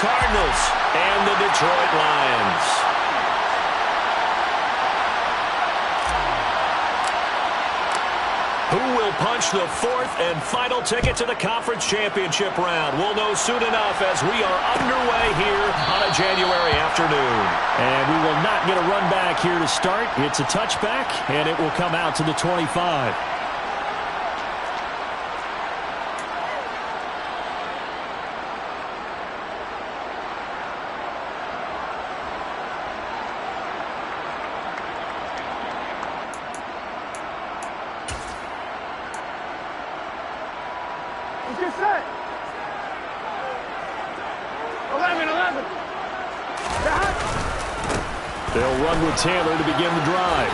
Cardinals and the Detroit Lions. Who will punch the fourth and final ticket to the conference championship round? We'll know soon enough as we are underway here on a January afternoon. And we will not get a run back here to start. It's a touchback, and it will come out to the 25. They'll run with Taylor to begin the drive.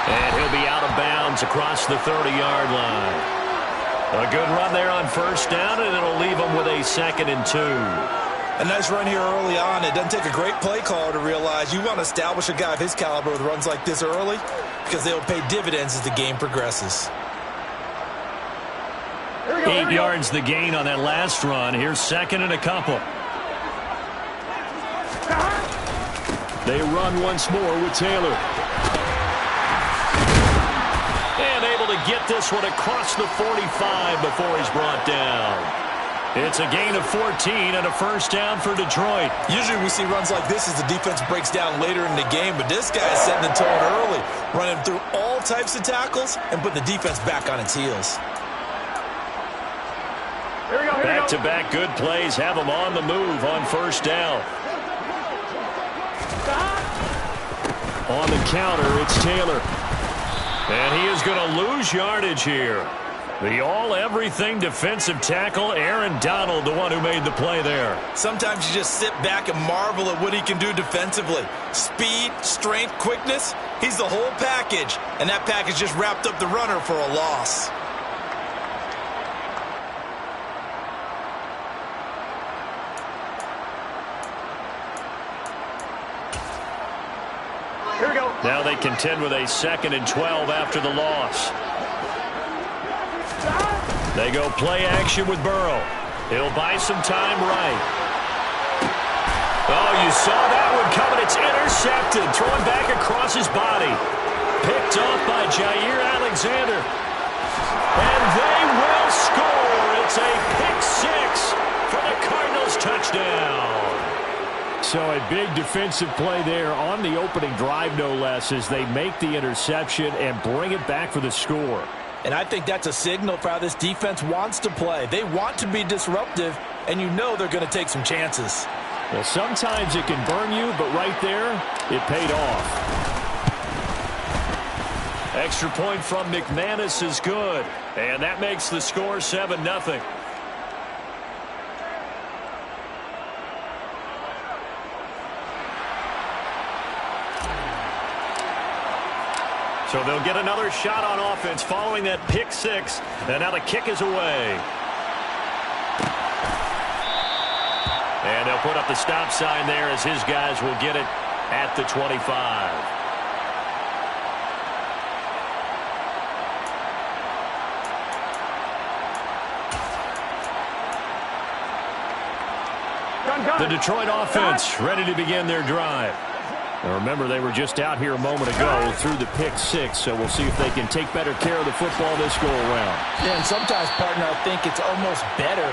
And he'll be out of bounds across the 30-yard line. A good run there on first down, and it'll leave them with a 2nd and 2. A nice run here early on. It doesn't take a great play caller to realize you want to establish a guy of his caliber with runs like this early because they'll pay dividends as the game progresses. 8 yards the gain on that last run. Here's 2nd and a couple. They run once more with Taylor. And able to get this one across the 45 before he's brought down. It's a gain of 14 and a first down for Detroit. Usually we see runs like this as the defense breaks down later in the game, but this guy is setting the tone early, running through all types of tackles and putting the defense back on its heels. Back-to-back good plays have them on the move on first down. On the counter, it's Taylor. And he is going to lose yardage here. The all-everything defensive tackle, Aaron Donald, the one who made the play there. Sometimes you just sit back and marvel at what he can do defensively. Speed, strength, quickness, he's the whole package. And that package just wrapped up the runner for a loss. Here we go. Now they contend with a 2nd and 12 after the loss. They go play action with Burrow. He'll buy some time right. Oh, you saw that one coming. It's intercepted. Thrown back across his body. Picked off by Jair Alexander. And they will score. It's a pick 6 for the Cardinals touchdown. So a big defensive play there on the opening drive, no less, as they make the interception and bring it back for the score. And I think that's a signal for how this defense wants to play. They want to be disruptive, and you know they're going to take some chances. Well, sometimes it can burn you, but right there, it paid off. Extra point from McManus is good, and that makes the score 7-0. So they'll get another shot on offense following that pick 6. And now the kick is away. And they'll put up the stop sign there as his guys will get it at the 25. The Detroit offense ready to begin their drive. Now remember, they were just out here a moment ago through the pick 6, so we'll see if they can take better care of the football this go-around. Yeah, and sometimes, partner, I think it's almost better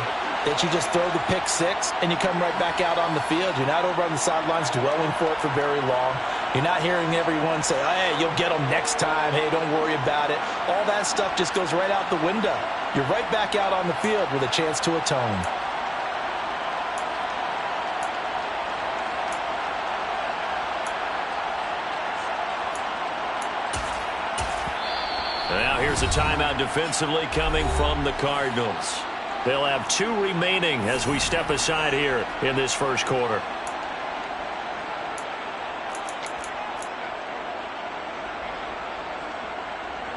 that you just throw the pick 6 and you come right back out on the field. You're not over on the sidelines dwelling for it for very long. You're not hearing everyone say, hey, you'll get them next time. Hey, don't worry about it. All that stuff just goes right out the window. You're right back out on the field with a chance to atone. Now here's a timeout defensively coming from the Cardinals. They'll have 2 remaining as we step aside here in this first quarter.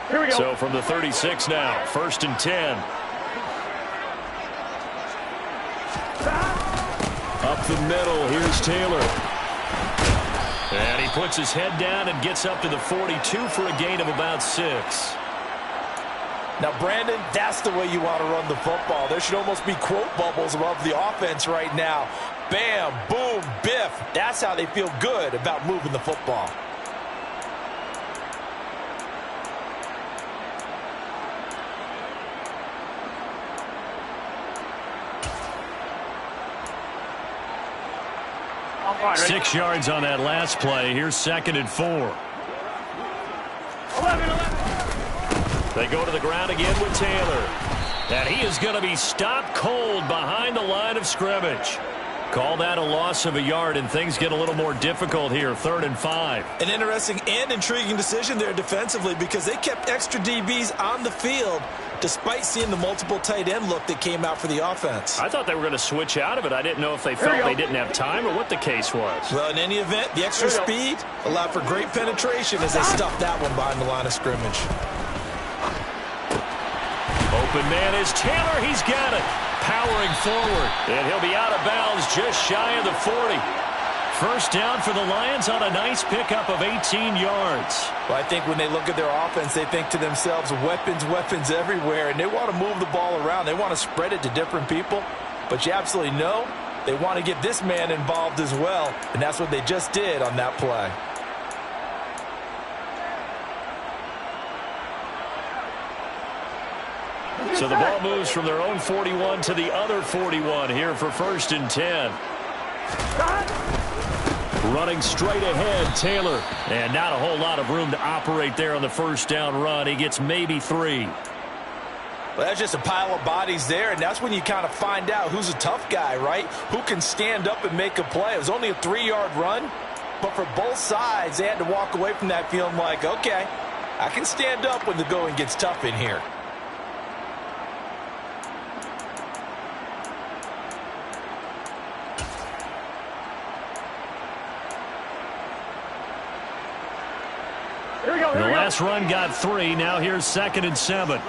Here we go. So from the 36 now, 1st and 10. Up the middle, here's Taylor. And he puts his head down and gets up to the 42 for a gain of about 6. Now, Brandon, that's the way you want to run the football. There should almost be quote bubbles above the offense right now. bam, boom, biff. That's how they feel good about moving the football. Right, 6 yards on that last play. Here's 2nd and 4. 11. They go to the ground again with Taylor. And he is going to be stopped cold behind the line of scrimmage. Call that a loss of a yard, and things get a little more difficult here. 3rd and 5. An interesting and intriguing decision there defensively because they kept extra DBs on the field despite seeing the multiple tight end look that came out for the offense. I thought they were going to switch out of it. I didn't know if they felt they didn't have time or what the case was. Well, in any event, the extra speed allowed for great penetration as they stuffed that one behind the line of scrimmage. Open man is Taylor. He's got it. Powering forward. And he'll be out of bounds just shy of the 40. First down for the Lions on a nice pickup of 18 yards. Well, I think when they look at their offense, they think to themselves, weapons, weapons everywhere, and they want to move the ball around. They want to spread it to different people, but you absolutely know they want to get this man involved as well, and that's what they just did on that play. So the ball moves from their own 41 to the other 41 here for 1st and 10. Running straight ahead, Taylor. And not a whole lot of room to operate there on the first down run. He gets maybe 3. Well, that's just a pile of bodies there, and that's when you kind of find out who's a tough guy, right? Who can stand up and make a play. It was only a 3-yard run, but for both sides, they had to walk away from that feeling like, okay, I can stand up when the going gets tough in here. The last run got 3. Now here's 2nd and 7.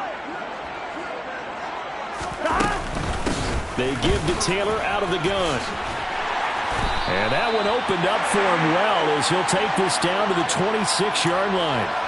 They give to Taylor out of the gun. And that one opened up for him well as he'll take this down to the 26-yard line.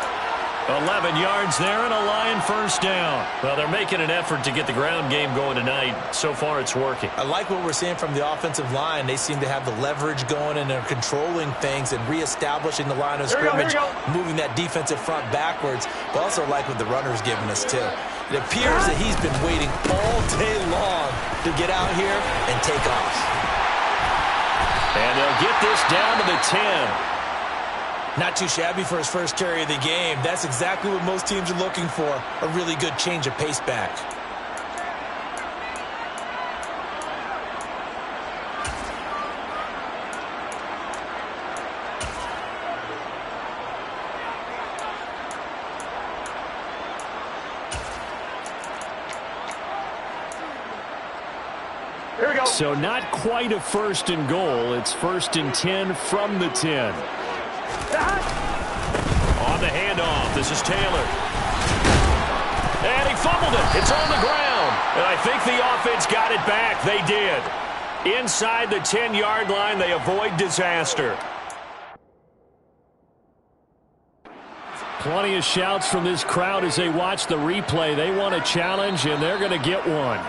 11 yards there and a Lion first down. Well, they're making an effort to get the ground game going tonight. So far, it's working. I like what we're seeing from the offensive line. They seem to have the leverage going, and they're controlling things and reestablishing the line of scrimmage, moving that defensive front backwards. But also like what the runner's giving us, too. It appears that he's been waiting all day long to get out here and take off. And they'll get this down to the 10. Not too shabby for his first carry of the game. That's exactly what most teams are looking for, a really good change of pace back. Here we go. So not quite a 1st and goal. It's 1st and 10 from the 10. On the handoff, this is Taylor. And he fumbled it. It's on the ground. And I think the offense got it back. They did. Inside the 10-yard line, they avoid disaster. Plenty of shouts from this crowd as they watch the replay. They want a challenge, and they're going to get one.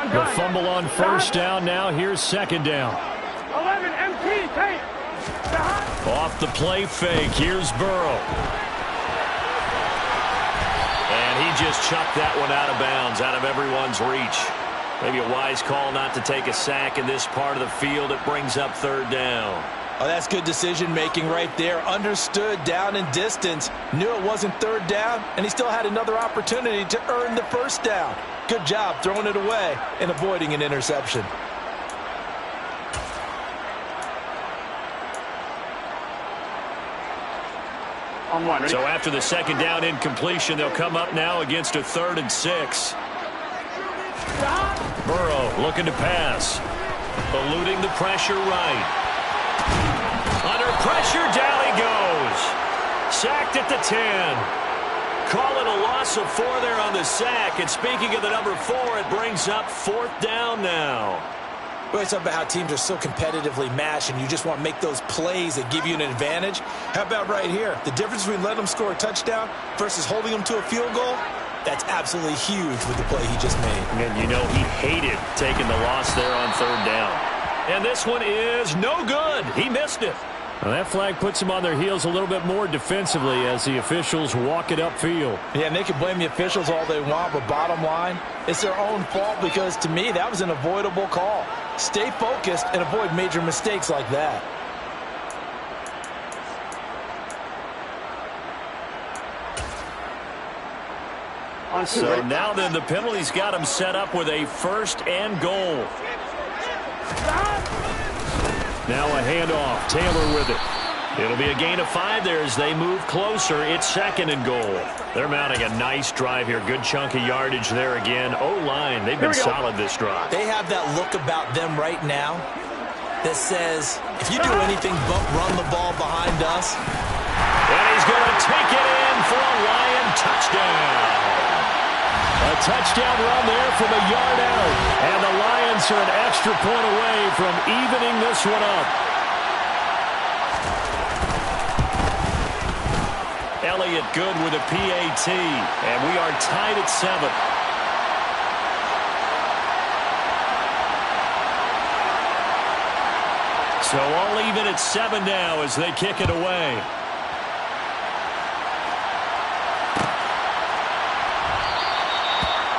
The fumble on first down. Now here's 2nd down. 11 MT tape. Off the play fake. Here's Burrow. And he just chucked that one out of bounds, out of everyone's reach. Maybe a wise call not to take a sack in this part of the field. It brings up 3rd down. Oh, that's good decision-making right there. Understood down and distance. Knew it wasn't 3rd down, and he still had another opportunity to earn the 1st down. Good job throwing it away and avoiding an interception. So after the 2nd down incompletion, they'll come up now against a 3rd and 6. Burrow looking to pass. Eluding the pressure right. Under pressure, down he goes. Sacked at the 10. call it a loss of 4 there on the sack. And speaking of the number 4, it brings up 4th down now. We always talk about how teams are so competitively matched and you just want to make those plays that give you an advantage. How about right here? The difference between letting them score a touchdown versus holding them to a field goal, that's absolutely huge with the play he just made. And you know he hated taking the loss there on 3rd down. And this one is no good. He missed it. Well, that flag puts them on their heels a little bit more defensively as the officials walk it upfield. Yeah, and they can blame the officials all they want, but bottom line, it's their own fault because, to me, that was an avoidable call. Stay focused and avoid major mistakes like that. So now then the penalty's got him set up with a 1st and goal. Now a handoff. Taylor with it. It'll be a gain of 5 there as they move closer. It's 2nd and goal. They're mounting a nice drive here. Good chunk of yardage there again. O-line, they've been solid this drive. They have that look about them right now that says, if you do anything but run the ball behind us. And he's going to take it in for a Lion touchdown. A touchdown run there from a yard out. And the Lions are an extra point away from evening this one up. Elliott good with a PAT. And we are tied at 7. So all even at 7 now as they kick it away.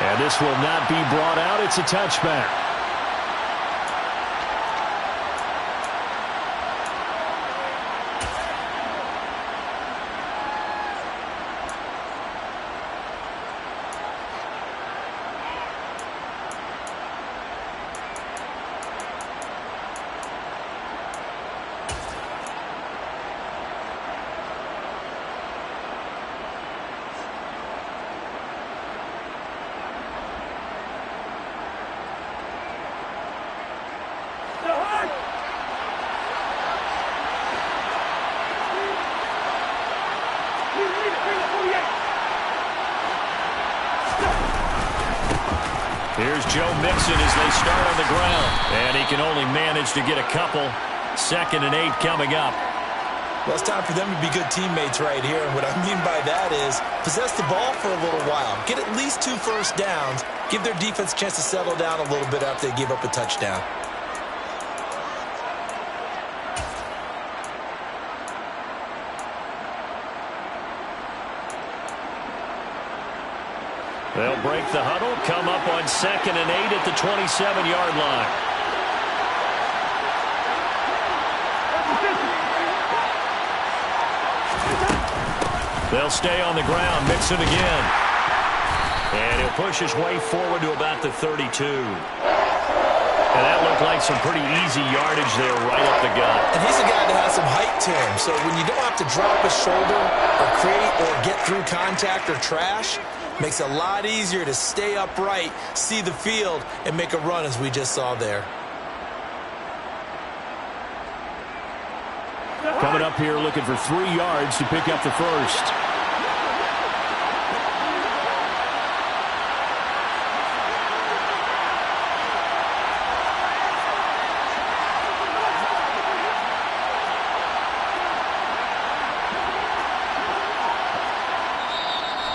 And this will not be brought out. It's a touchback. Here's Joe Mixon as they start on the ground. And he can only manage to get a couple. 2nd and 8 coming up. Well, it's time for them to be good teammates right here. And what I mean by that is possess the ball for a little while. Get at least 2 first downs. Give their defense a chance to settle down a little bit after they give up a touchdown. They'll break the huddle, come up on 2nd and 8 at the 27-yard line. They'll stay on the ground. Mixon again. And he'll push his way forward to about the 32. And that looked like some pretty easy yardage there right up the gut. And he's a guy that has some height to him. So when you don't have to drop a shoulder or create or get through contact or trash, makes it a lot easier to stay upright, see the field, and make a run as we just saw there. Coming up here looking for 3 yards to pick up the first.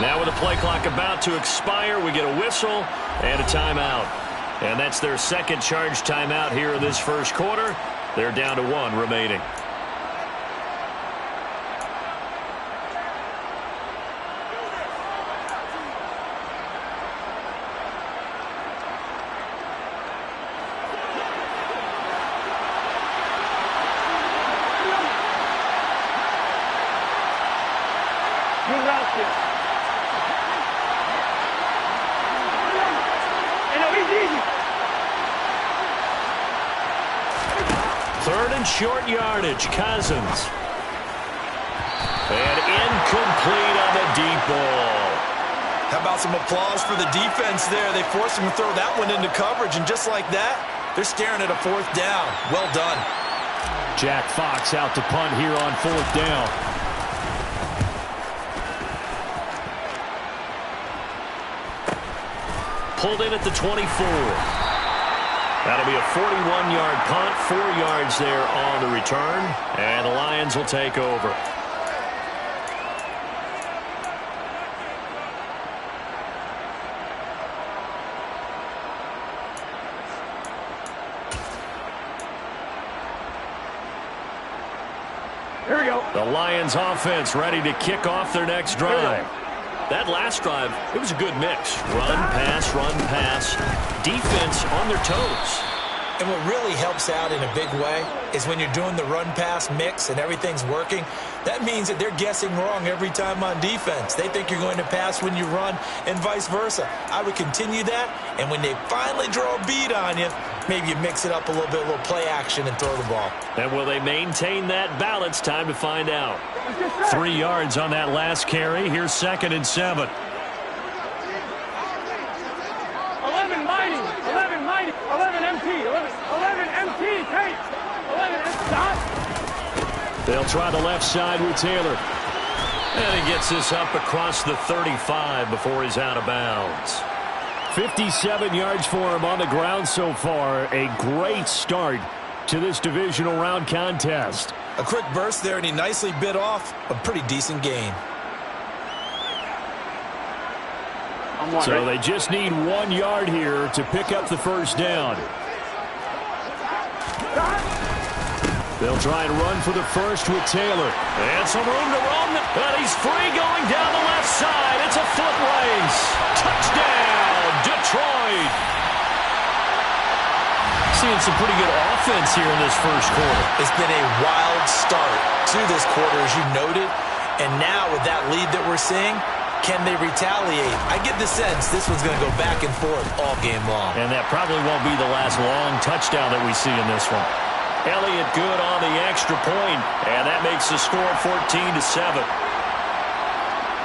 Now with the play clock about to expire, we get a whistle and a timeout. And that's their 2nd charge timeout here in this first quarter. They're down to 1 remaining. Short yardage, Cousins. And incomplete on the deep ball. How about some applause for the defense there? They forced him to throw that one into coverage, and just like that, they're staring at a 4th down. Well done. Jack Fox out to punt here on 4th down. pulled in at the 24. That'll be a 41-yard punt, 4 yards there on the return, and the Lions will take over. Here we go. The Lions offense ready to kick off their next drive. That last drive, it was a good mix. Run, pass, defense on their toes. And what really helps out in a big way is when you're doing the run-pass mix and everything's working, that means that they're guessing wrong every time on defense. They think you're going to pass when you run and vice versa. I would continue that, and when they finally draw a beat on you, maybe you mix it up a little bit, a little play action and throw the ball. And will they maintain that balance? Time to find out. 3 yards on that last carry. Here's 2nd and 7. 11 mighty, 11 MT, 11 MT, tape, 11 MT, stop. They'll try the left side with Taylor. And he gets this up across the 35 before he's out of bounds. 57 yards for him on the ground so far. A great start to this divisional round contest. A quick burst there, and he nicely bit off a pretty decent gain. So they just need 1 yard here to pick up the first down. They'll try and run for the first with Taylor. And some room to roam. And he's free going down the left side. It's a foot race. Touchdown, Detroit. Seeing some pretty good offense here in this first quarter. It's been a wild start to this quarter, as you noted. And now with that lead that we're seeing, can they retaliate? I get the sense this one's going to go back and forth all game long. And that probably won't be the last long touchdown that we see in this one. Elliott good on the extra point, and that makes the score 14-7.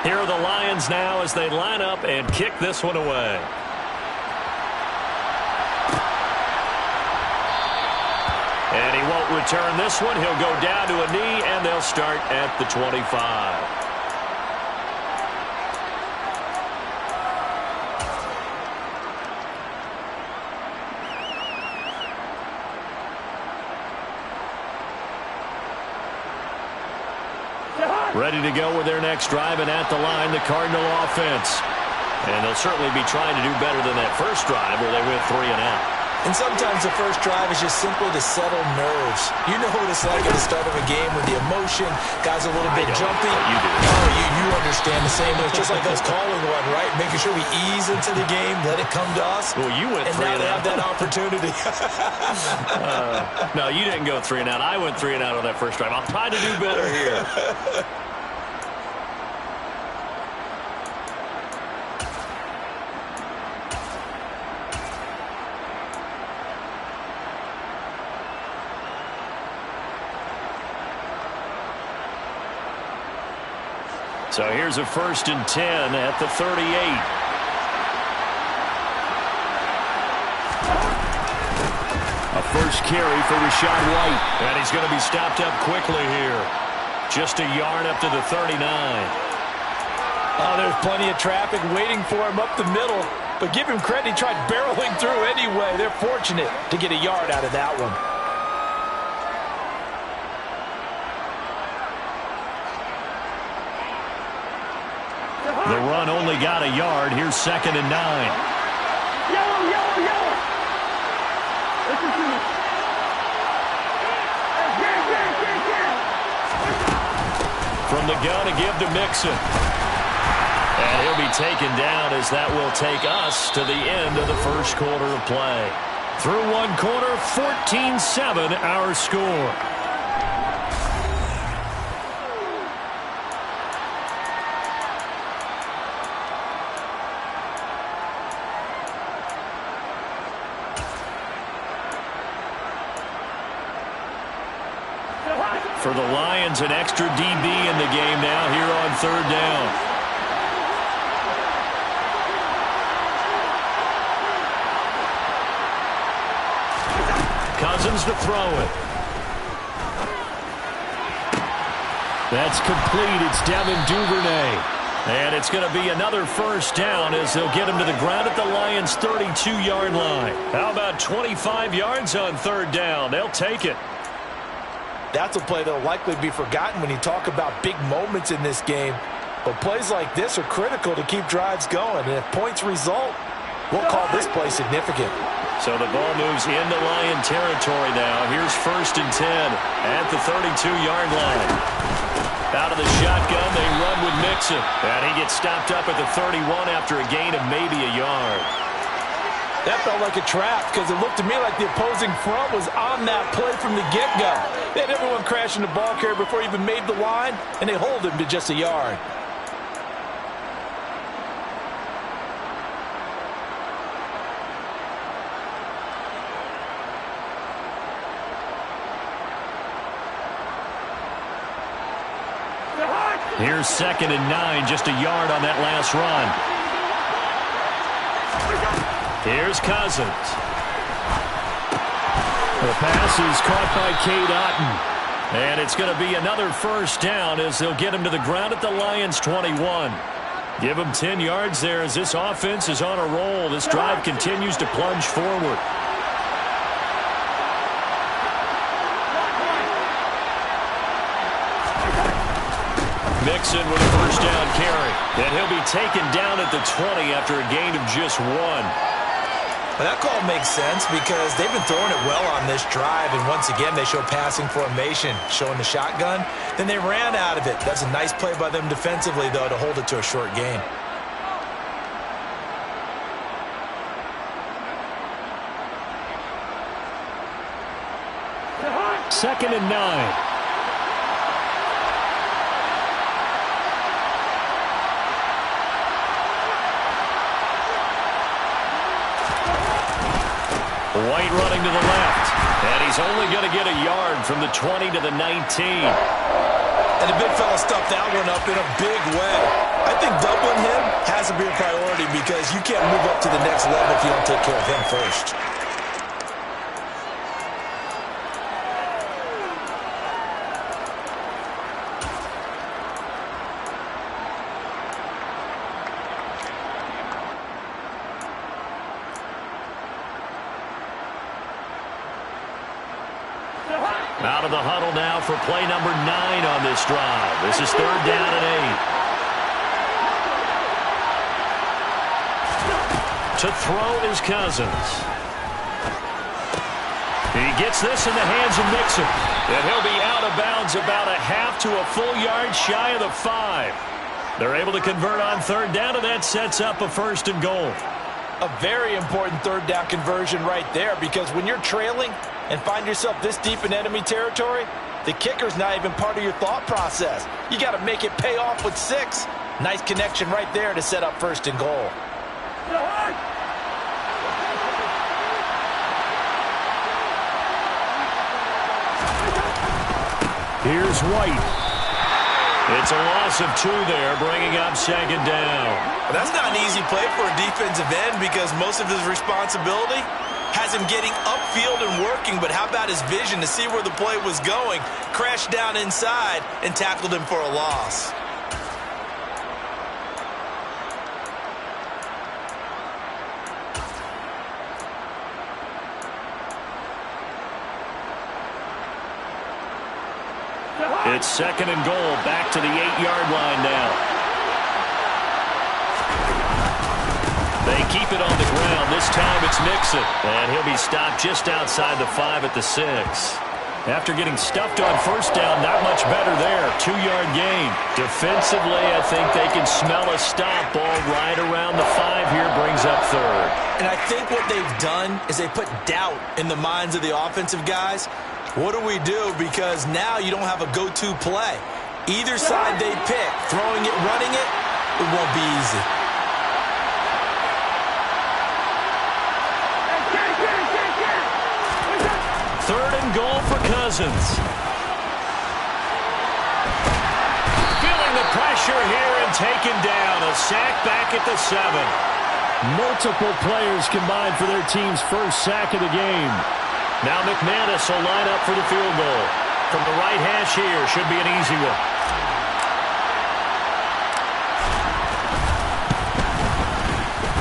Here are the Lions now as they line up and kick this one away. And he won't return this one. He'll go down to a knee, and they'll start at the 25. Ready to go with their next drive, and at the line, the Cardinal offense. And they'll certainly be trying to do better than that first drive where they went 3 and out. And sometimes the first drive is just simply to settle nerves. You know what it's like at the start of a game with the emotion, guys a little bit jumpy. You do. Oh, you understand the same way. It's just like us calling one, right? Making sure we ease into the game, let it come to us. Well, you went 3 and out. And now they have that opportunity. No, you didn't go 3 and out. I went 3 and out on that first drive. I'll try to do better here. So here's a 1st and 10 at the 38. A first carry for Rashad White. And he's going to be stopped up quickly here. Just a yard up to the 39. Oh, there's plenty of traffic waiting for him up the middle. But give him credit, he tried barreling through anyway. They're fortunate to get a yard out of that one. The run only got a yard. Here's 2nd and 9. Yellow, yellow, yellow. Listen to me. From the gun to give to Mixon. And he'll be taken down as that will take us to the end of the first quarter of play. Through 1 quarter, 14-7 our score. For the Lions, an extra DB in the game now here on 3rd down. Cousins to throw it. That's complete. It's Devin Duvernay. And it's going to be another first down as they'll get him to the ground at the Lions' 32-yard line. How about 25 yards on third down? They'll take it. That's a play that will likely be forgotten when you talk about big moments in this game. But plays like this are critical to keep drives going. And if points result, we'll call this play significant. So the ball moves into Lion territory now. Here's 1st and 10 at the 32-yard line. Out of the shotgun, they run with Mixon. And he gets stopped up at the 31 after a gain of maybe a yard. That felt like a trap because it looked to me like the opposing front was on that play from the get-go. They had everyone crashing the ball carrier before he even made the line, and they hold him to just a yard. Here's 2nd and 9, just a yard on that last run. Here's Cousins. The pass is caught by Cade Otton. And it's going to be another first down as they'll get him to the ground at the Lions' 21. Give him 10 yards there as this offense is on a roll. This drive continues to plunge forward. Mixon with a first down carry. And he'll be taken down at the 20 after a gain of just 1. Well, that call makes sense because they've been throwing it well on this drive, and once again they show passing formation, showing the shotgun. Then they ran out of it. That's a nice play by them defensively, though, to hold it to a short gain. Second and 9. White running to the left. And he's only going to get a yard from the 20 to the 19. And the big fella stuffed that one up in a big way. I think doubling him has to be a priority because you can't move up to the next level if you don't take care of him first. Out of the huddle now for play number 9 on this drive. This is 3rd down and 8. To throw is Cousins. He gets this in the hands of Mixon. And he'll be out of bounds about a half to a full yard shy of the 5. They're able to convert on 3rd down, and that sets up a 1st and goal. A very important 3rd down conversion right there because when you're trailing and find yourself this deep in enemy territory, the kicker's not even part of your thought process. You got to make it pay off with 6. Nice connection right there to set up 1st and goal. Here's White. It's a loss of 2 there, bringing up 2nd down. Well, that's not an easy play for a defensive end because most of his responsibility has him getting upfield and working, but how about his vision to see where the play was going, crashed down inside, and tackled him for a loss. It's 2nd and goal, back to the 8-yard line now. They keep it on the ground. This time it's Mixon. And he'll be stopped just outside the 5 at the 6. After getting stuffed on 1st down, not much better there. 2-yard gain. Defensively, I think they can smell a stop. Ball right around the 5 here, brings up 3rd. And I think what they've done is they put doubt in the minds of the offensive guys. What do we do? Because now you don't have a go-to play. Either side they pick, throwing it, running it, it won't be easy. Third and goal for Cousins. Feeling the pressure here and taken down. A sack back at the 7. Multiple players combined for their team's first sack of the game. Now McManus will line up for the field goal. From the right hash here, should be an easy one.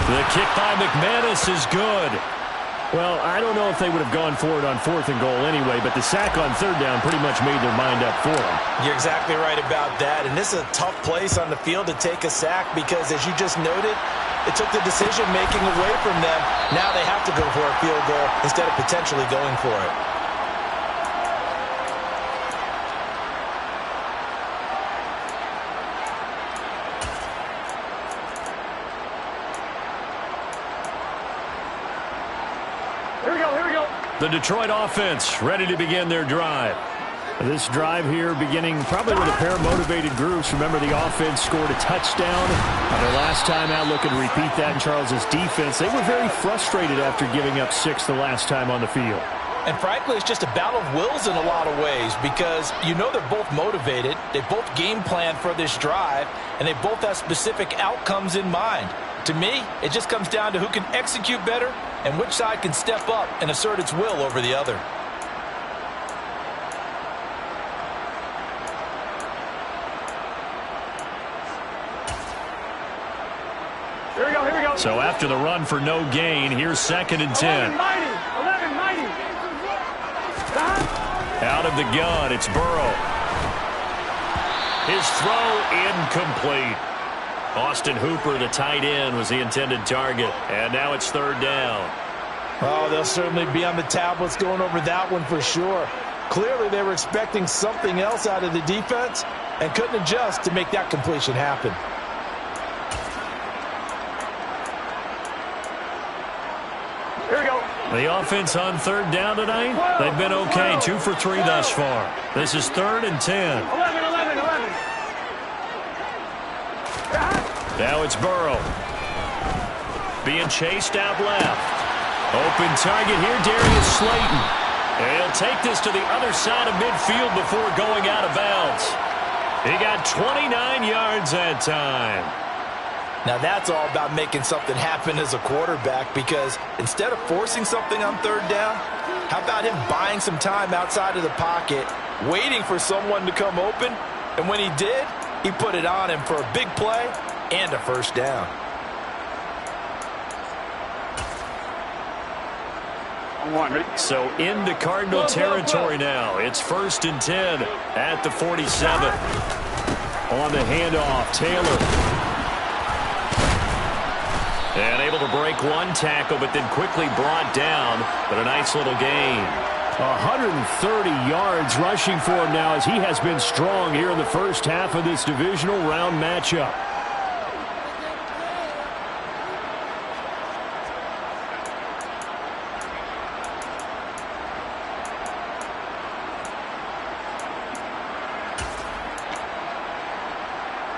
The kick by McManus is good. Well, I don't know if they would have gone for it on 4th and goal anyway, but the sack on 3rd down pretty much made their mind up for them. You're exactly right about that, and this is a tough place on the field to take a sack because, as you just noted, it took the decision-making away from them. Now they have to go for a field goal instead of potentially going for it. The Detroit offense ready to begin their drive. This drive here beginning probably with a pair of motivated groups. Remember, the offense scored a touchdown on their last time out. Looking to repeat that in Charles's defense. They were very frustrated after giving up 6 the last time on the field. And frankly, it's just a battle of wills in a lot of ways because you know they're both motivated. They both game plan for this drive, and they both have specific outcomes in mind. To me, it just comes down to who can execute better and which side can step up and assert its will over the other. Here we go. So after the run for no gain, here's 2nd and 10. 11 mighty. Out of the gun, it's Burrow. His throw incomplete. Austin Hooper, the tight end, was the intended target. And now it's 3rd down. Oh, they'll certainly be on the tablets going over that one for sure. Clearly, they were expecting something else out of the defense and couldn't adjust to make that completion happen. Here we go. The offense on 3rd down tonight, they've been okay. 2 for 3 thus far. This is 3rd and 10. 11. Now it's Burrow. Being chased out left. Open target here, Darius Slayton. And he'll take this to the other side of midfield before going out of bounds. He got 29 yards that time. Now that's all about making something happen as a quarterback because instead of forcing something on 3rd down, how about him buying some time outside of the pocket, waiting for someone to come open, and when he did, he put it on him for a big play and a 1st down. So into Cardinal territory now. It's 1st and 10 at the 47. On the handoff, Taylor. And able to break one tackle, but then quickly brought down. But a nice little gain. 130 yards rushing for him now as he has been strong here in the first half of this divisional round matchup.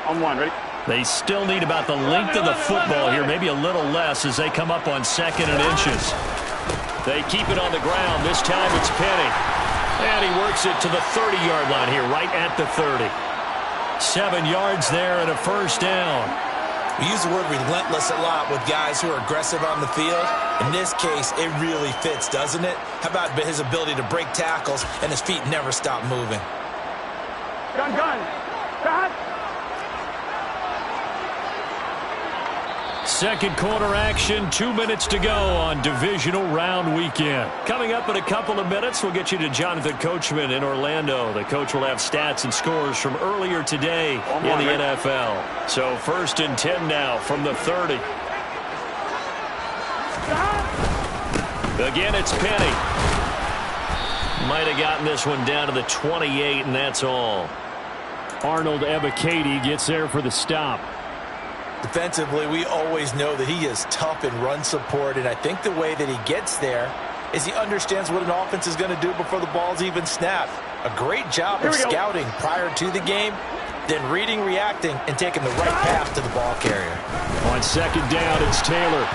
On 1, ready? They still need about the length of the football here, maybe a little less as they come up on 2nd and inches. They keep it on the ground. This time it's Penny. And he works it to the 30-yard line here, right at the 30. 7 yards there and a 1st down. We use the word relentless a lot with guys who are aggressive on the field. In this case, it really fits, doesn't it? How about his ability to break tackles and his feet never stop moving? Gun. Cut. Second quarter action, 2 minutes to go on divisional round weekend. Coming up in a couple of minutes, we'll get you to Jonathan Coachman in Orlando. The coach will have stats and scores from earlier today in the NFL. So 1st and 10 now from the 30. Again, it's Penny. Might have gotten this one down to the 28, and that's all. Arnold Ebiketie gets there for the stop. Defensively, we always know that he is tough in run support, and I think the way that he gets there is he understands what an offense is going to do before the ball's even snapped. A great job of scouting prior to the game, then reading, reacting, and taking the right path to the ball carrier. On 2nd down, it's Taylor.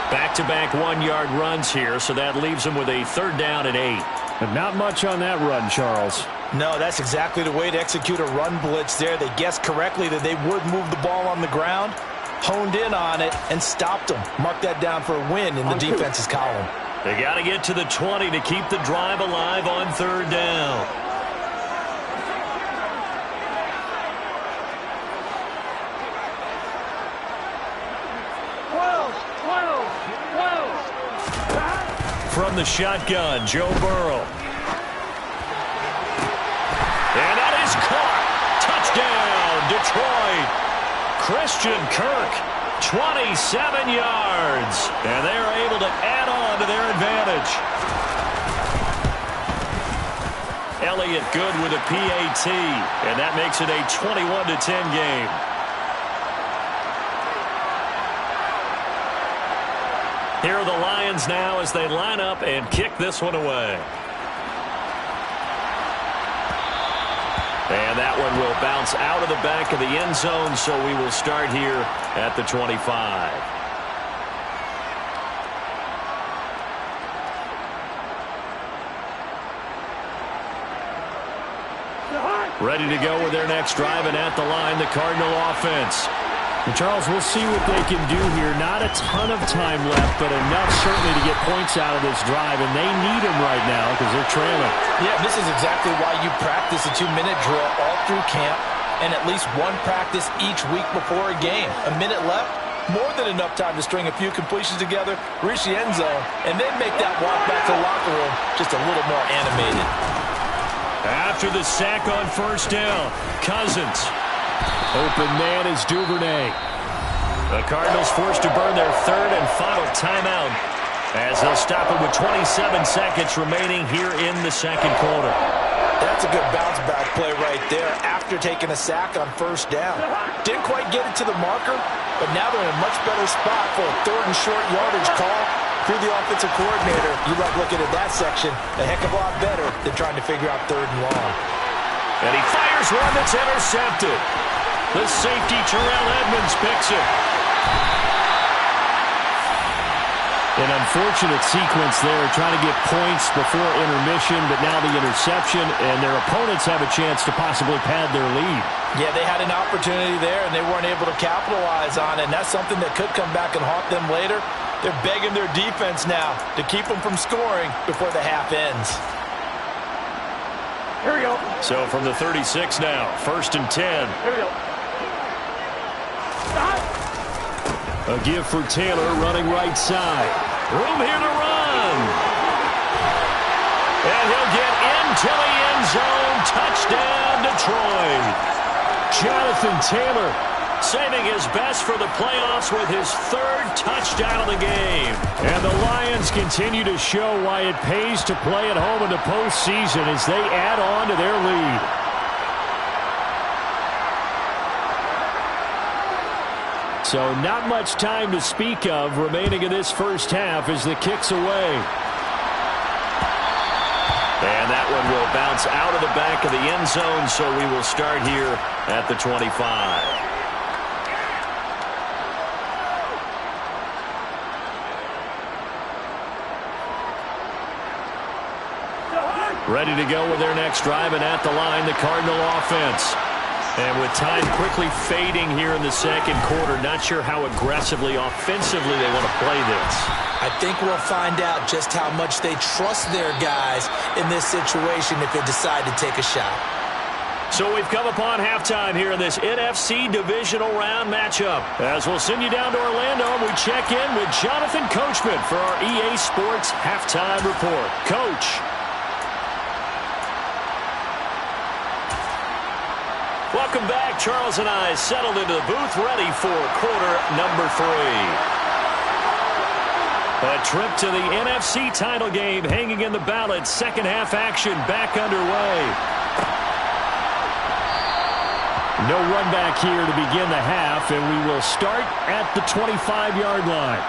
Back-to-back 1-yard runs here, so that leaves him with a 3rd down and 8. But not much on that run, Charles. No, that's exactly the way to execute a run blitz there. They guessed correctly that they would move the ball on the ground, honed in on it, and stopped them. Mark that down for a win in the defense's column. They got to get to the 20 to keep the drive alive on 3rd down. from the shotgun, Joe Burrow. And that is caught. Touchdown, Detroit. Christian Kirk, 27 yards. And they are able to add on to their advantage. Elliott good with a PAT. And that makes it a 21-10 game. Here are the Lions now as they line up and kick this one away. And that one will bounce out of the back of the end zone, so we will start here at the 25. Ready to go with their next drive, and at the line, the Cardinal offense. And Charles, we'll see what they can do here. Not a ton of time left, but enough certainly to get points out of this drive, and they need them right now because they're trailing. Yeah, this is exactly why you practice a 2-minute drill all through camp and at least one practice each week before a game. A minute left, more than enough time to string a few completions together, reach the end zone, and then make that walk back to the locker room just a little more animated. After the sack on first down, Cousins. Open man is Duvernay. The Cardinals forced to burn their third and final timeout as they'll stop it with 27 seconds remaining here in the second quarter. That's a good bounce-back play right there after taking a sack on first down. Didn't quite get it to the marker, but now they're in a much better spot for a third and short yardage call. Through the offensive coordinator, you like looking at that section a heck of a lot better than trying to figure out third and long. And he fires one that's intercepted. The safety, Terrell Edmonds, picks it. An unfortunate sequence there, trying to get points before intermission, but now the interception, and their opponents have a chance to possibly pad their lead. Yeah, they had an opportunity there, and they weren't able to capitalize on it, and that's something that could come back and haunt them later. They're begging their defense now to keep them from scoring before the half ends. Here we go. So from the 36 now, 1st and 10. Here we go. A give for Taylor running right side. Room here to run. And he'll get into the end zone. Touchdown, Detroit. Jonathan Taylor saving his best for the playoffs with his third touchdown of the game. And the Lions continue to show why it pays to play at home in the postseason as they add on to their lead. So not much time to speak of remaining in this first half as the kick's away. And that one will bounce out of the back of the end zone, so we will start here at the 25. Ready to go with their next drive, and at the line, the Cardinal offense. And with time quickly fading here in the second quarter, not sure how aggressively, offensively they want to play this. I think we'll find out just how much they trust their guys in this situation if they decide to take a shot. So we've come upon halftime here in this NFC Divisional Round matchup. As we'll send you down to Orlando, we check in with Jonathan Coachman for our EA Sports Halftime Report. Coach. Welcome back. Charles and I settled into the booth ready for quarter number 3. A trip to the NFC title game hanging in the balance. Second half action back underway. No run back here to begin the half, and we will start at the 25-yard line.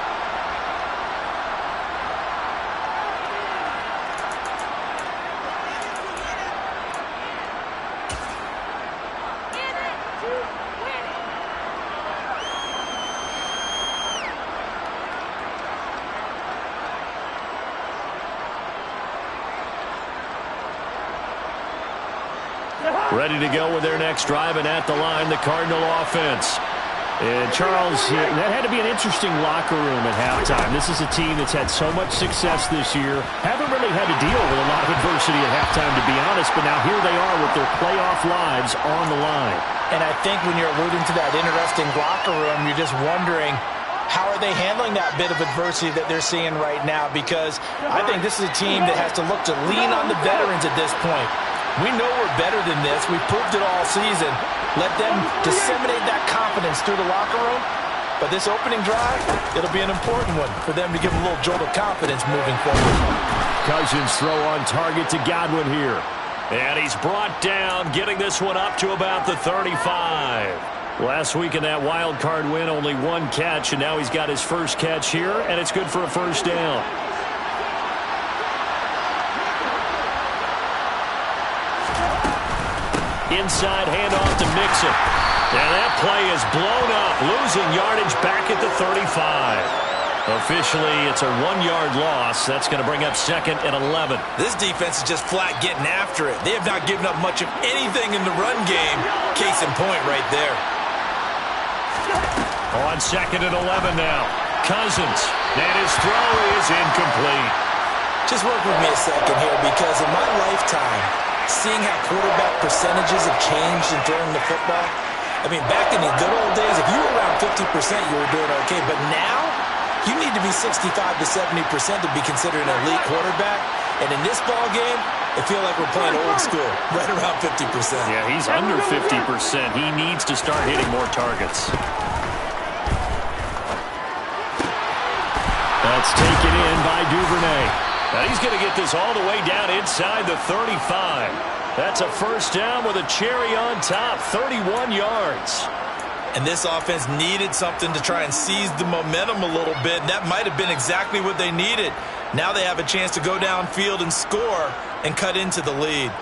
Ready to go with their next drive, and at the line, the Cardinal offense. And Charles, that had to be an interesting locker room at halftime. This is a team that's had so much success this year. Haven't really had to deal with a lot of adversity at halftime, to be honest, but now here they are with their playoff lives on the line. And I think when you're alluding to that interesting locker room, you're just wondering How are they handling that bit of adversity that they're seeing right now? Because I think this is a team that has to look to lean on the veterans at this point. We know we're better than this. We've proved it all season. Let them disseminate that confidence through the locker room. But this opening drive, it'll be an important one for them to give them a little jolt of confidence moving forward. Cousins throw on target to Godwin here. And he's brought down, getting this one up to about the 35. Last week in that wild card win, only one catch, and now he's got his first catch here, and it's good for a first down. Inside handoff to Mixon. And that play is blown up, losing yardage back at the 35. Officially, it's a 1-yard loss. That's going to bring up 2nd and 11. This defense is just flat getting after it. They have not given up much of anything in the run game. Case in point right there. On 2nd and 11 now. Cousins. And his throw is incomplete. Just work with me a second here, because in my lifetime, seeing how quarterback percentages have changed in throwing the football, I mean, back in the good old days, if you were around 50%, you were doing okay. But now, you need to be 65 to 70% to be considered an elite quarterback. And in this ball game, I feel like we're playing old school, right around 50%. Yeah, he's under 50%. He needs to start hitting more targets. That's taken in by Duvernay. Now he's going to get this all the way down inside the 35. That's a first down with a cherry on top, 31 yards. And this offense needed something to try and seize the momentum a little bit. And that might have been exactly what they needed. Now they have a chance to go downfield and score and cut into the lead.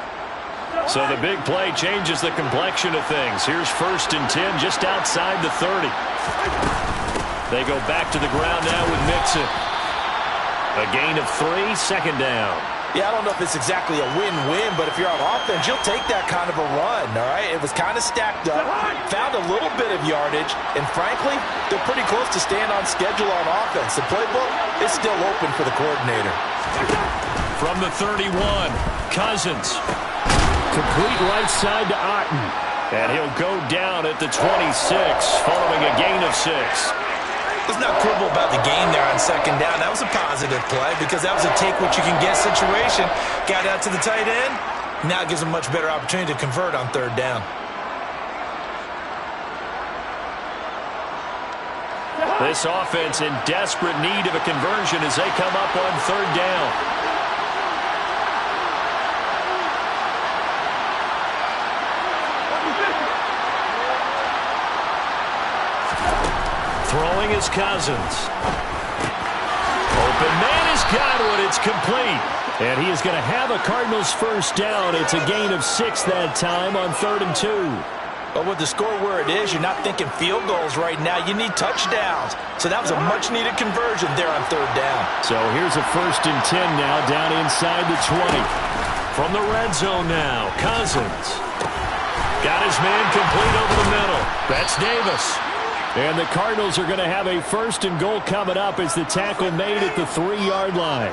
So the big play changes the complexion of things. Here's 1st and 10 just outside the 30. They go back to the ground now with Mixon. A gain of 3, 2nd down. Yeah, I don't know if it's exactly a win-win, but if you're on offense, you'll take that kind of a run, all right? It was kind of stacked up, found a little bit of yardage, and frankly, they're pretty close to staying on schedule on offense. The playbook is still open for the coordinator. From the 31, Cousins. Complete right side to Otten. And he'll go down at the 26, following a gain of 6. Let's not quibble about the gain there on 2nd down. That was a positive play because that was a take-what-you-can-get situation. Got out to the tight end. Now it gives them a much better opportunity to convert on 3rd down. This offense in desperate need of a conversion as they come up on 3rd down. Throwing is Cousins. Open man is Godwin. It's complete. And he is going to have a Cardinals first down. It's a gain of 6 that time on 3rd and 2. But with the score where it is, you're not thinking field goals right now. You need touchdowns. So that was a much-needed conversion there on 3rd down. So here's a 1st and 10 now down inside the 20. From the red zone now, Cousins. Got his man complete over the middle. That's Davis. And the Cardinals are going to have a 1st and goal coming up as the tackle made at the 3-yard line.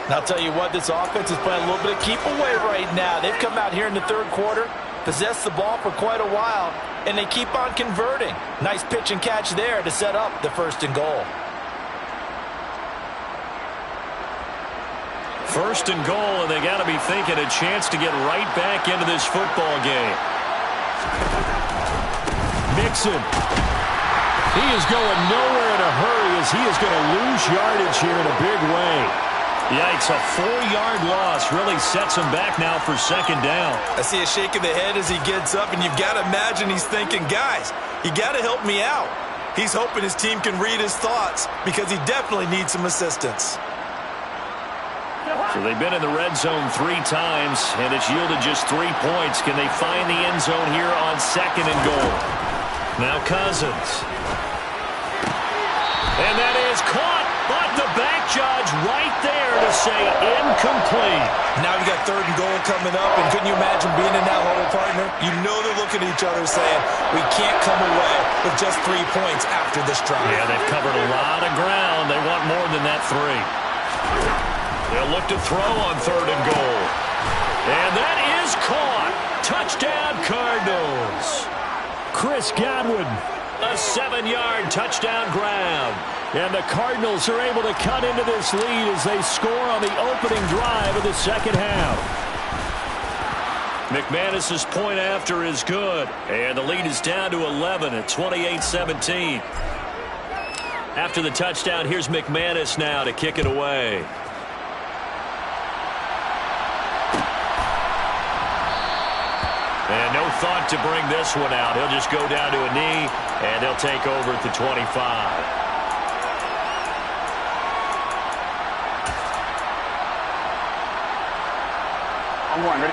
And I'll tell you what, this offense is playing a little bit of keep away right now. They've come out here in the 3rd quarter, possessed the ball for quite a while, and they keep on converting. Nice pitch and catch there to set up the 1st and goal. 1st and goal, and they got to be thinking a chance to get right back into this football game. Mixon. He is going nowhere in a hurry as he is going to lose yardage here in a big way. Yikes, a 4-yard loss really sets him back now for 2nd down. I see a shake of the head as he gets up, and you've got to imagine he's thinking, guys, you got to help me out. He's hoping his team can read his thoughts because he definitely needs some assistance. So they've been in the red zone 3 times, and it's yielded just 3 points. Can they find the end zone here on 2nd and goal? Now Cousins. And that is caught, but the back judge right there to say incomplete. Now we got 3rd and goal coming up, and couldn't you imagine being in that huddle, partner? You know they're looking at each other saying, we can't come away with just 3 points after this drive. Yeah, they've covered a lot of ground. They want more than that 3. They'll look to throw on 3rd and goal. And that is caught. Touchdown, Cardinals. Chris Godwin. A 7-yard touchdown grab. And the Cardinals are able to cut into this lead as they score on the opening drive of the second half. McManus's point after is good. And the lead is down to 11 at 28-17. After the touchdown, here's McManus now to kick it away. And no thought to bring this one out. He'll just go down to a knee, and they'll take over at the 25.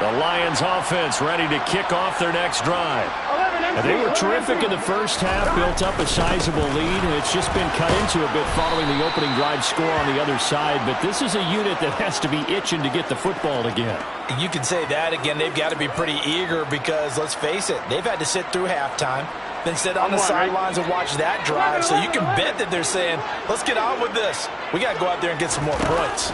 The Lions offense ready to kick off their next drive. And they were terrific in the first half, built up a sizable lead. It's just been cut into a bit following the opening drive score on the other side. But this is a unit that has to be itching to get the football again. You can say that again. They've got to be pretty eager because, let's face it, they've had to sit through halftime, then sit on the sidelines and watch that drive. So you can bet that they're saying, let's get on with this. We got to go out there and get some more points.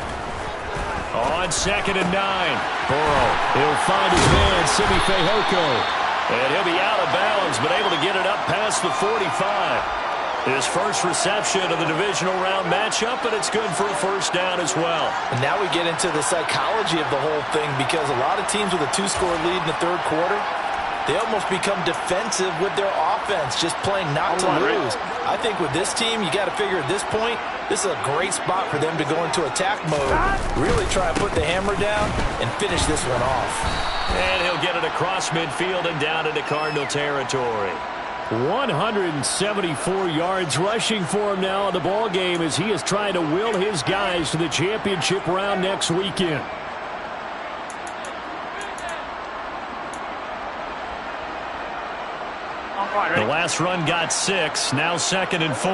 On 2nd and 9. Burrow, he'll find his man, Simi Fehoko. And he'll be out of bounds, but able to get it up past the 45. His first reception of the divisional round matchup, and it's good for a first down as well. And now we get into the psychology of the whole thing because a lot of teams with a 2-score lead in the third quarter, they almost become defensive with their offense, just playing not to lose. I think with this team, you got to figure at this point, this is a great spot for them to go into attack mode, really try and put the hammer down and finish this one off. And he'll get it across midfield and down into Cardinal territory. 174 yards rushing for him now in the ball game as he is trying to will his guys to the championship round next weekend. The last run got 6, now 2nd and 4.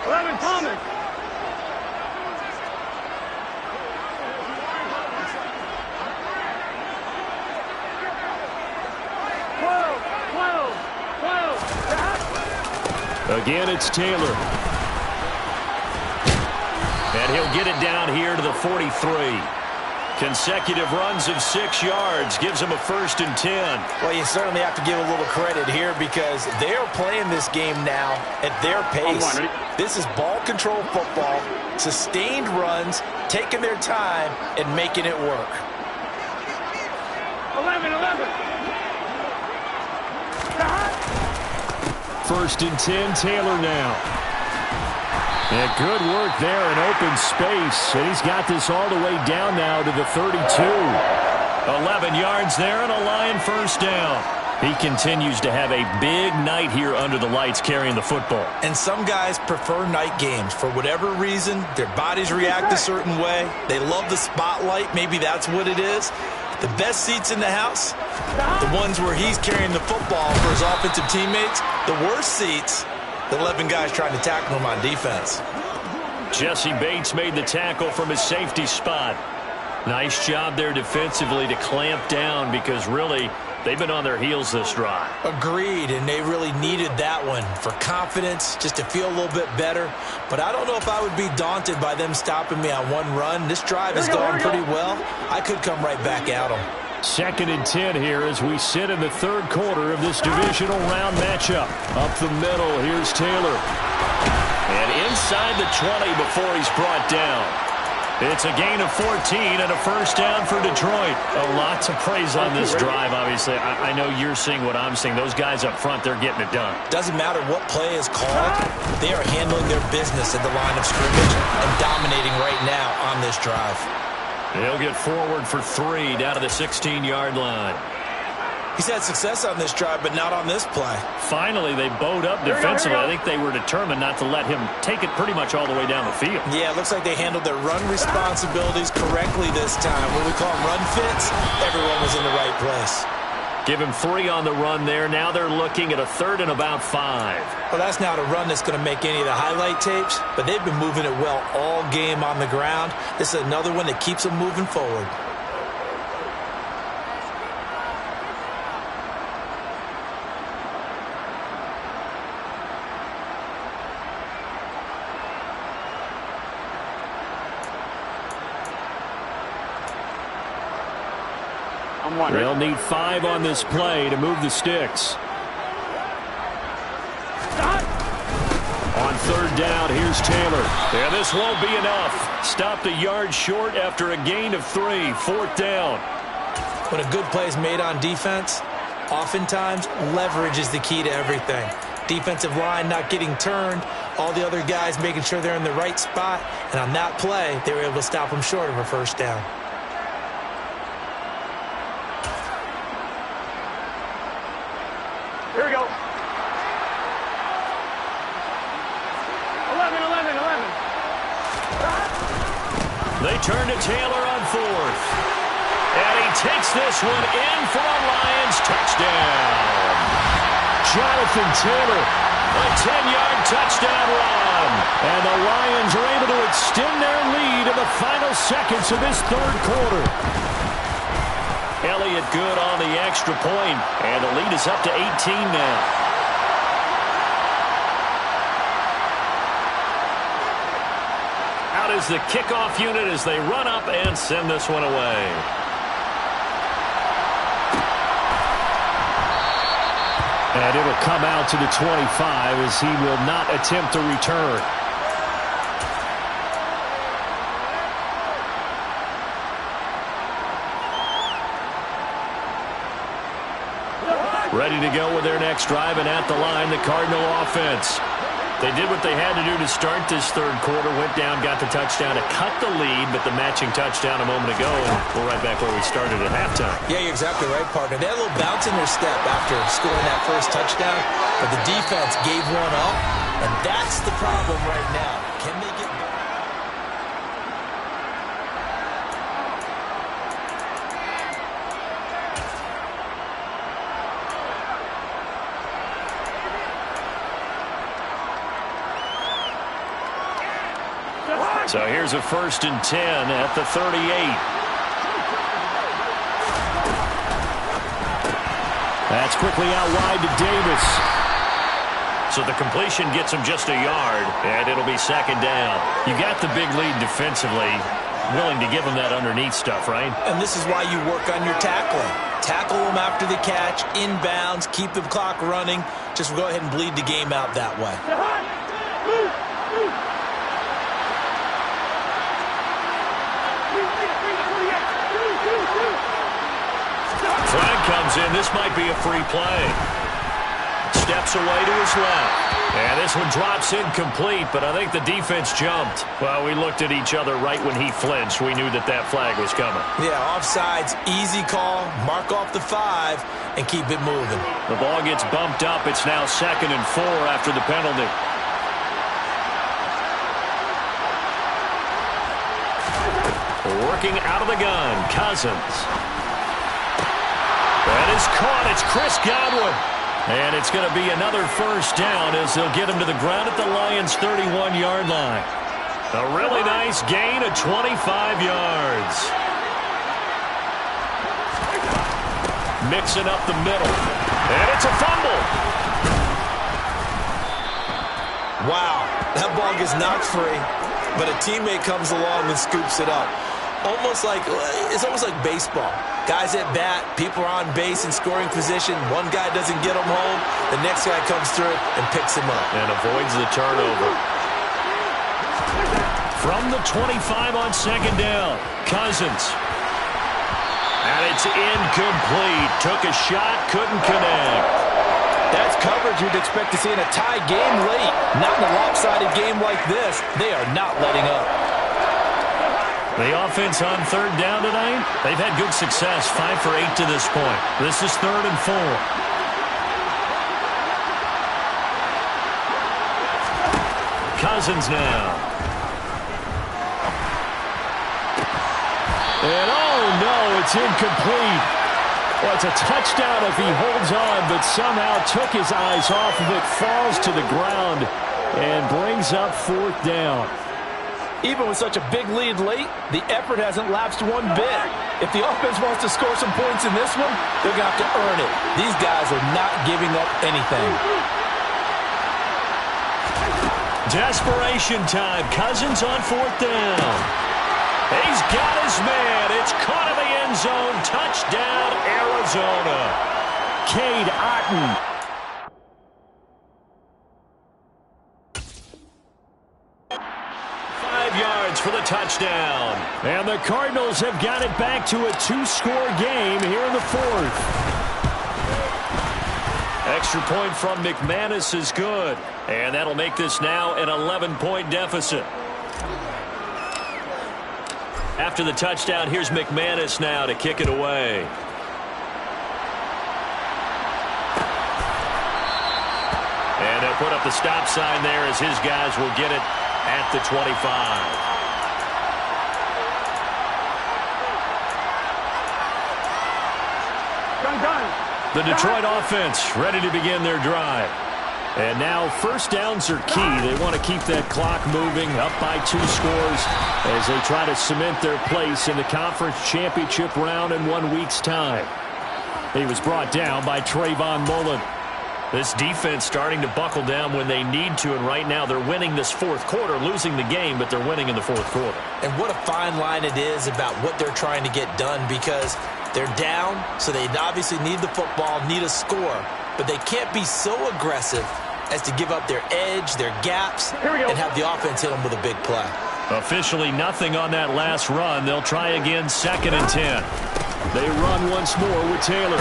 11, Thomas. Again, it's Taylor. And he'll get it down here to the 43. Consecutive runs of 6 yards gives him a 1st and 10. Well, you certainly have to give a little credit here because they are playing this game now at their pace. This is ball control football, sustained runs, taking their time and making it work. 11. 1st and 10, Taylor now. And good work there in open space. And he's got this all the way down now to the 32. 11 yards there and a Lion first down. He continues to have a big night here under the lights carrying the football. And some guys prefer night games. For whatever reason, their bodies react a certain way. They love the spotlight. Maybe that's what it is. The best seats in the house, the ones where he's carrying the football for his offensive teammates. The worst seats, the 11 guys trying to tackle him on defense. Jesse Bates made the tackle from his safety spot. Nice job there defensively to clamp down because really they've been on their heels this drive. Agreed, and they really needed that one for confidence, just to feel a little bit better. But I don't know if I would be daunted by them stopping me on one run. This drive has gone pretty well. I could come right back at them. 2nd and 10 here as we sit in the third quarter of this divisional round matchup. Up the middle, here's Taylor. And inside the 20 before he's brought down. It's a gain of 14 and a first down for Detroit. A lot to praise on this drive, obviously. I know you're seeing what I'm seeing. Those guys up front, they're getting it done. Doesn't matter what play is called. They are handling their business at the line of scrimmage and dominating right now on this drive. He'll get forward for 3 down to the 16-yard line. He's had success on this drive, but not on this play. Finally, they bowed up defensively. I think they were determined not to let him take it pretty much all the way down the field. Yeah, it looks like they handled their run responsibilities correctly this time. What we call run fits, everyone was in the right place. Give him 3 on the run there. Now they're looking at a 3rd and about 5. Well, that's not a run that's going to make any of the highlight tapes, but they've been moving it well all game on the ground. This is another one that keeps them moving forward. They'll need 5 on this play to move the sticks. down. Here's Taylor. And this won't be enough. Stopped a yard short after a gain of 3. 4th down. When a good play is made on defense, oftentimes leverage is the key to everything. Defensive line not getting turned, all the other guys making sure they're in the right spot, and on that play, they were able to stop them short of a 1st down. Here we go. 11. They turn to Taylor on 4th. And he takes this one in for a Lions touchdown. Jonathan Taylor, a 10-yard touchdown run. And the Lions are able to extend their lead in the final seconds of this 3rd quarter. Elliott good on the extra point, and the lead is up to 18 now. Out is the kickoff unit as they run up and send this one away. And it'll come out to the 25 as he will not attempt to return. Ready to go with their next drive, and at the line, the Cardinal offense. They did what they had to do to start this 3rd quarter, went down, got the touchdown to cut the lead, but the matching touchdown a moment ago, and we're right back where we started at halftime. Yeah, you're exactly right, partner. They had a little bounce in their step after scoring that 1st touchdown, but the defense gave one up, and that's the problem right now. Can they get back? So here's a 1st and 10 at the 38. That's quickly out wide to Davis. So the completion gets him just a yard, and it'll be 2nd down. You got the big lead defensively, willing to give him that underneath stuff, right? And this is why you work on your tackling. Tackle them after the catch, inbounds, keep the clock running. Just go ahead and bleed the game out that way. Flag comes in. This might be a free play. Steps away to his left. And this one drops incomplete, but I think the defense jumped. Well, we looked at each other right when he flinched. We knew that that flag was coming. Yeah, offsides, easy call, mark off the 5, and keep it moving. The ball gets bumped up. It's now 2nd and 4 after the penalty. Working out of the gun, Cousins. That is caught. It's Chris Godwin. And it's going to be another 1st down as they'll get him to the ground at the Lions' 31-yard line. A really nice gain of 25 yards. Mixing up the middle. And it's a fumble. Wow, that ball gets knocked free, but a teammate comes along and scoops it up. It's almost like baseball. Guys at bat, people are on base in scoring position. One guy doesn't get him home. The next guy comes through and picks him up. And avoids the turnover. From the 25 on 2nd down, Cousins. And it's incomplete. Took a shot, couldn't connect. That's coverage you'd expect to see in a tie game late. Not in a lopsided game like this. They are not letting up. The offense on 3rd down tonight, they've had good success, 5 for 8 to this point. This is 3rd and 4. Cousins now. And oh no, it's incomplete. Well, it's a touchdown if he holds on, but somehow took his eyes off of it, falls to the ground, and brings up 4th down. Even with such a big lead late, the effort hasn't lapsed one bit. If the offense wants to score some points in this one, they're going to have to earn it. These guys are not giving up anything. Desperation time. Cousins on 4th down. He's got his man. It's caught in the end zone. Touchdown, Arizona. Cade Otton. yards for the touchdown. And the Cardinals have got it back to a 2-score game here in the fourth. Extra point from McManus is good. And that'll make this now an 11-point deficit. After the touchdown, here's McManus now to kick it away. And they'll put up the stop sign there as his guys will get it at the 25. The Detroit offense ready to begin their drive. And now first downs are key. They want to keep that clock moving, up by 2 scores as they try to cement their place in the conference championship round in 1 week's time. He was brought down by Trayvon Mullen. This defense starting to buckle down when they need to, and right now they're winning this fourth quarter, losing the game, but they're winning in the fourth quarter. And what a fine line it is about what they're trying to get done, because they're down, so they obviously need the football, need a score, but they can't be so aggressive as to give up their edge, their gaps, and have the offense hit them with a big play. Officially nothing on that last run. They'll try again, 2nd and 10. They run once more with Taylor.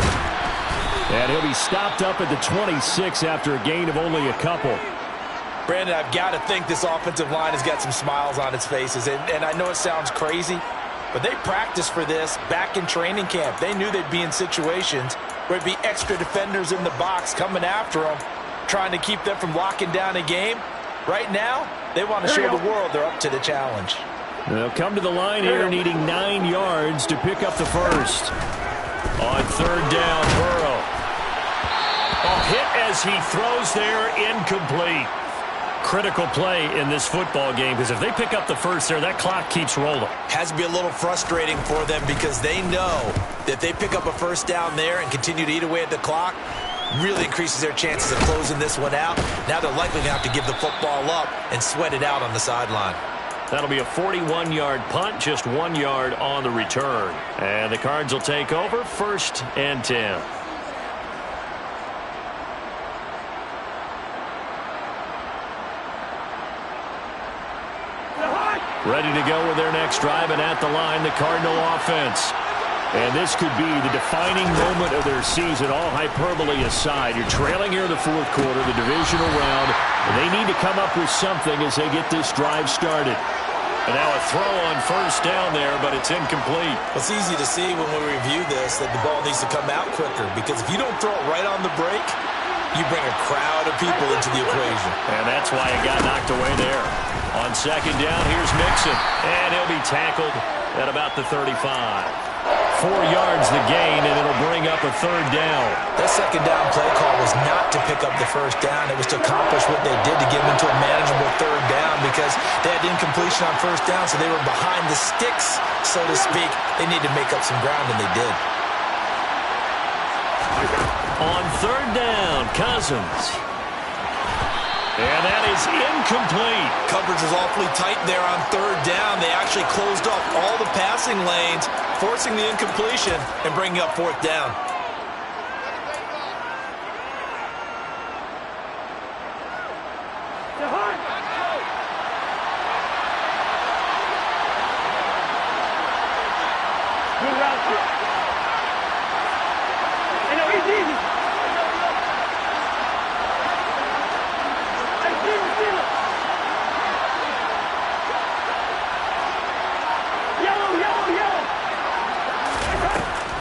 And he'll be stopped up at the 26 after a gain of only a couple. Brandon, I've got to think this offensive line has got some smiles on its faces. And I know it sounds crazy, but they practiced for this back in training camp. They knew they'd be in situations where it'd be extra defenders in the box coming after them, trying to keep them from locking down a game. Right now, they want to show the world they're up to the challenge. They'll come to the line here needing 9 yards to pick up the first. On 3rd down, Burrow. A hit as he throws there, incomplete. Critical play in this football game, because if they pick up the first there, that clock keeps rolling. Has to be a little frustrating for them, because they know that if they pick up a first down there and continue to eat away at the clock, really increases their chances of closing this one out. Now they're likely going to have to give the football up and sweat it out on the sideline. That'll be a 41-yard punt, just 1 yard on the return. And the Cards will take over, 1st and 10. Ready to go with their next drive, and at the line, the Cardinal offense. And this could be the defining moment of their season, all hyperbole aside. You're trailing here in the fourth quarter, the divisional round, and they need to come up with something as they get this drive started. And now a throw on 1st down there, but it's incomplete. It's easy to see when we review this that the ball needs to come out quicker, because if you don't throw it right on the break, you bring a crowd of people into the equation. And that's why it got knocked away there. On 2nd down, here's Mixon, and he'll be tackled at about the 35. 4 yards the gain, and it'll bring up a 3rd down. That 2nd down play call was not to pick up the 1st down. It was to accomplish what they did to get them into a manageable 3rd down, because they had incompletion on 1st down, so they were behind the sticks, so to speak. They needed to make up some ground, and they did. On 3rd down, Cousins. And that is incomplete. Coverage was awfully tight there on 3rd down. They actually closed off all the passing lanes, forcing the incompletion and bringing up 4th down. Good route. I know he's easy.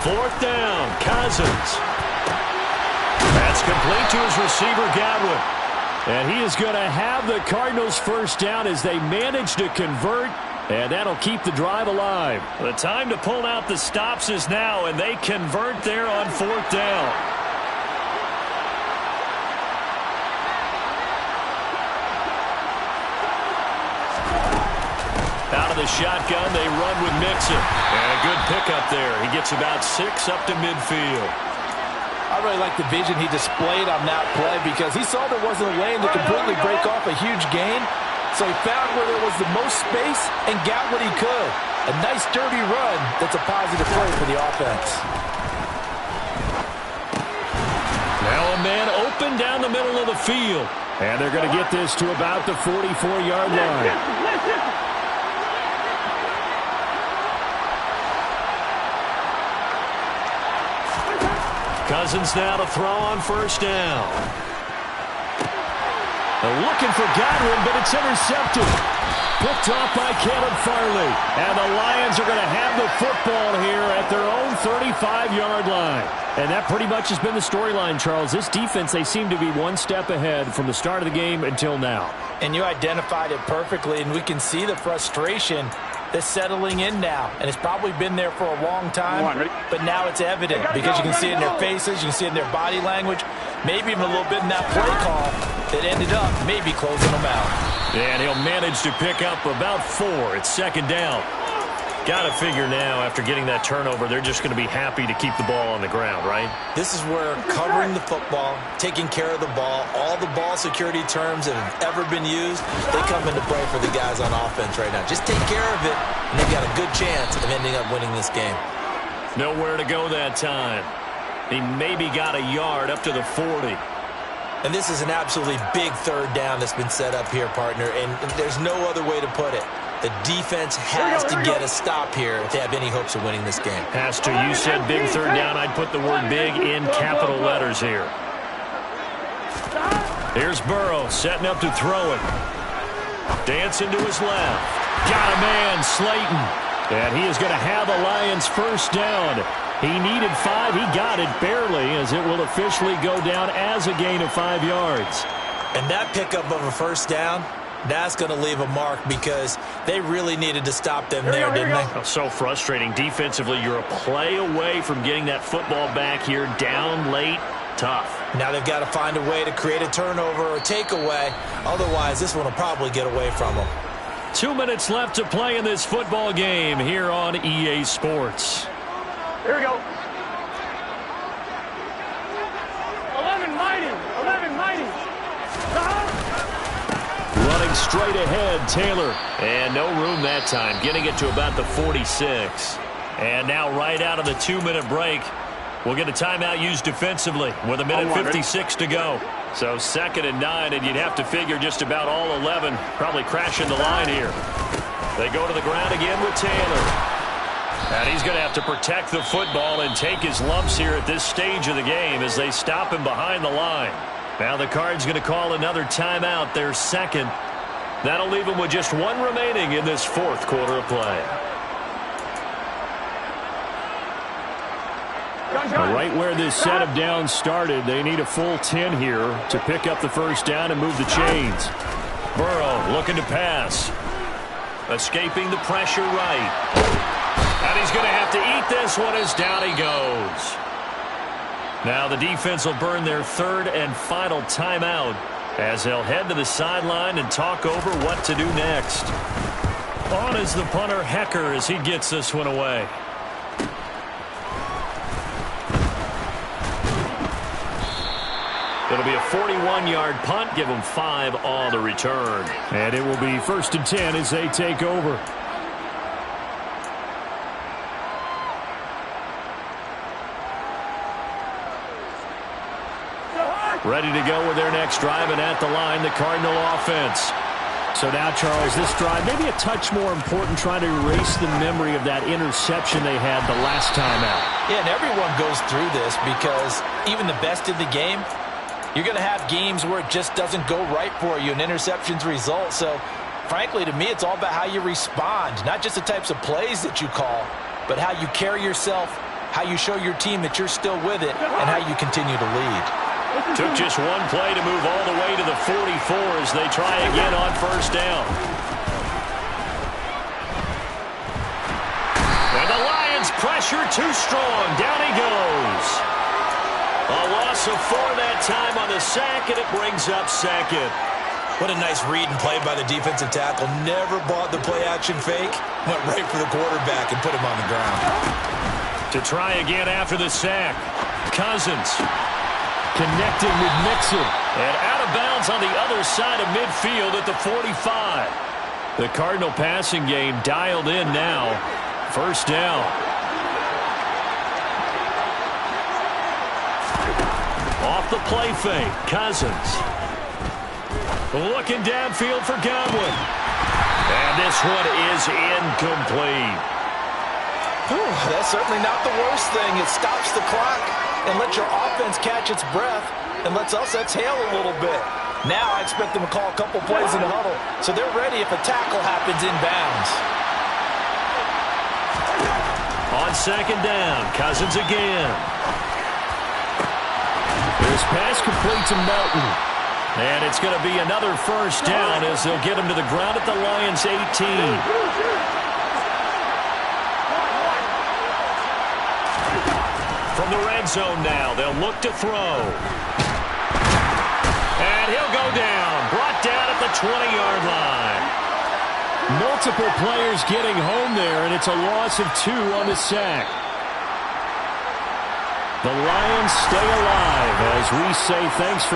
Fourth down, Cousins. That's complete to his receiver, Godwin. And he is going to have the Cardinals' 1st down as they manage to convert, and that'll keep the drive alive. The time to pull out the stops is now, and they convert there on 4th down. Out of the shotgun, they run with Mixon. And a good pickup there. He gets about 6 up to midfield. I really like the vision he displayed on that play, because he saw there wasn't a lane to completely break off a huge gain. So he found where there was the most space and got what he could. A nice, dirty run that's a positive play for the offense. Now a man open down the middle of the field. And they're going to get this to about the 44-yard line. Cousins now to throw on first down. They're looking for Godwin, but it's intercepted. Picked off by Caleb Farley. And the Lions are going to have the football here at their own 35-yard line. And that pretty much has been the storyline, Charles. This defense, they seem to be one step ahead from the start of the game until now. And you identified it perfectly, and we can see the frustration that's settling in now. And it's probably been there for a long time, but now it's evident because you can see it in their faces, you can see it in their body language, maybe even a little bit in that play call that ended up maybe closing them out. And he'll manage to pick up about 4. It's second down. Got to figure now, after getting that turnover, they're just going to be happy to keep the ball on the ground, right? This is where covering the football, taking care of the ball, all the ball security terms that have ever been used, they come into play for the guys on offense right now. Just take care of it, and they've got a good chance of ending up winning this game. Nowhere to go that time. He maybe got a yard up to the 40. And this is an absolutely big third down that's been set up here, partner, and there's no other way to put it. The defense has to get a stop here if they have any hopes of winning this game. Has to. You said big third down. I'd put the word big in capital letters here. Here's Burrow setting up to throw it. Dancing to his left. Got a man, Slayton. And he is going to have the Lions first down. He needed 5. He got it barely, as it will officially go down as a gain of 5 yards. And that pickup of a first down, that's going to leave a mark because they really needed to stop them there, didn't they? So frustrating. Defensively, you're a play away from getting that football back here, down late. Tough. Now they've got to find a way to create a turnover or takeaway. Otherwise, this one will probably get away from them. 2 minutes left to play in this football game here on EA Sports. Here we go. 11 mighty. 11 mighty. Running straight ahead, Taylor. And no room that time, getting it to about the 46. And now right out of the 2-minute break, we'll get a timeout used defensively with 1:56 to go. So 2nd and 9, and you'd have to figure just about all 11 probably crashing the line here. They go to the ground again with Taylor. And he's going to have to protect the football and take his lumps here at this stage of the game as they stop him behind the line. Now the Cards going to call another timeout, their second. That'll leave them with just 1 remaining in this 4th quarter of play. Right where this set of downs started, they need a full 10 here to pick up the first down and move the chains. Burrow looking to pass. Escaping the pressure right. And he's going to have to eat this one as down he goes. Now the defense will burn their 3rd and final timeout as they'll head to the sideline and talk over what to do next. On is the punter, Hecker, as he gets this one away. It'll be a 41-yard punt, give them 5 on the return. And it will be 1st and 10 as they take over. Ready to go with their next drive, and at the line, the Cardinal offense. So now, Charles, this drive, maybe a touch more important, trying to erase the memory of that interception they had the last time out. Yeah, and everyone goes through this because even the best in the game, you're going to have games where it just doesn't go right for you, and interceptions result. So, frankly, to me, it's all about how you respond, not just the types of plays that you call, but how you carry yourself, how you show your team that you're still with it, and how you continue to lead. Took just 1 play to move all the way to the 44 as they try again on first down. And the Lions pressure too strong. Down he goes. A loss of 4 that time on the sack, and it brings up 2nd. What a nice read and play by the defensive tackle. Never bought the play-action fake. Went right for the quarterback and put him on the ground. To try again after the sack. Cousins. Connecting with Mixon. And out of bounds on the other side of midfield at the 45. The Cardinal passing game dialed in now. First down. Off the play fake. Cousins. Looking downfield for Godwin. And this one is incomplete. That's certainly not the worst thing. It stops the clock and lets your offense catch its breath and lets us exhale a little bit. Now I expect them to call a couple plays in the huddle, so they're ready if a tackle happens inbounds. On second down, Cousins again. This pass complete to Melton. And it's going to be another first down as they'll get him to the ground at the Lions' 18. From the red zone now, they'll look to throw. And he'll go down, brought down at the 20-yard line. Multiple players getting home there, and it's a loss of 2 on the sack. The Lions stay alive as we say thanks for